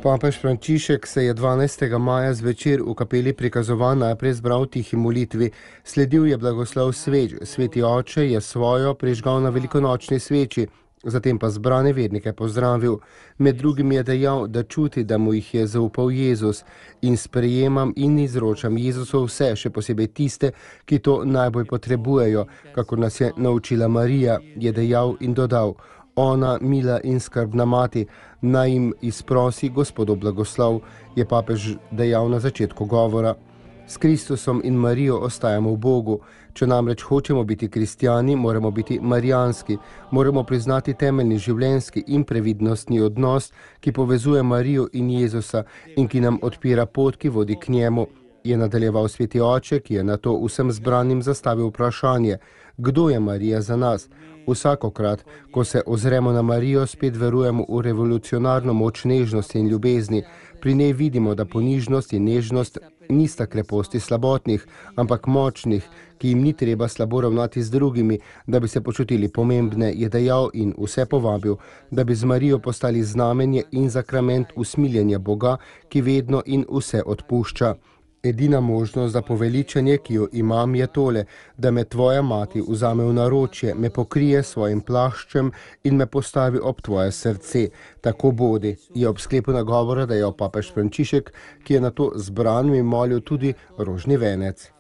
Papež Frančišek se je 12. maja zvečer v kapeli prikazoval najprej zbral tihi molitvi. Sledil je blagoslov sveč. Sveti oče je svojo prižgal na velikonočni sveči, zatem pa zbrane vernike pozdravil. Med drugim je dejal, da čuti, da mu jih je zaupal Jezus in sprejemam in izročam Jezusu vse, še posebej tiste, ki to najbolj potrebujejo, kakor nas je naučila Marija, je dejal in dodal. Ona, mila in skrbna mati, naj jim izprosi Gospodov blagoslov, je papež dejal na začetku govora. S Kristusom in Marijo ostajamo v Bogu. Če namreč hočemo biti kristjani, moramo biti marijanski, moramo priznati temeljni življenjski in previdnostni odnos, ki povezuje Marijo in Jezusa in ki nam odpira pot, ki vodi k njemu, je nadaljeval sveti oče, ki je nato vsem zbranim zastavil vprašanje, kdo je Marija za nas? Vsakokrat, ko se ozremo na Marijo, spet verujemo v revolucionarno moč nežnosti in ljubezni. Pri njej vidimo, da ponižnost in nežnost nista kreposti slabotnih, ampak močnih, ki jim ni treba slabo ravnati z drugimi, da bi se počutili pomembne, je dejal in vse povabil, da bi z Marijo postali znamenje in sakrament usmiljenja Boga, ki vedno in vse odpušča. Edina možnost za poveličanje, ki jo imam, je tole, da me tvoja mati vzame v naročje, me pokrije svojim plaščem in me postavi ob tvoje srce. Tako bodi, je ob sklepu nagovora dejal papež Frančišek, ki je nato zbranim molil tudi rožni venec.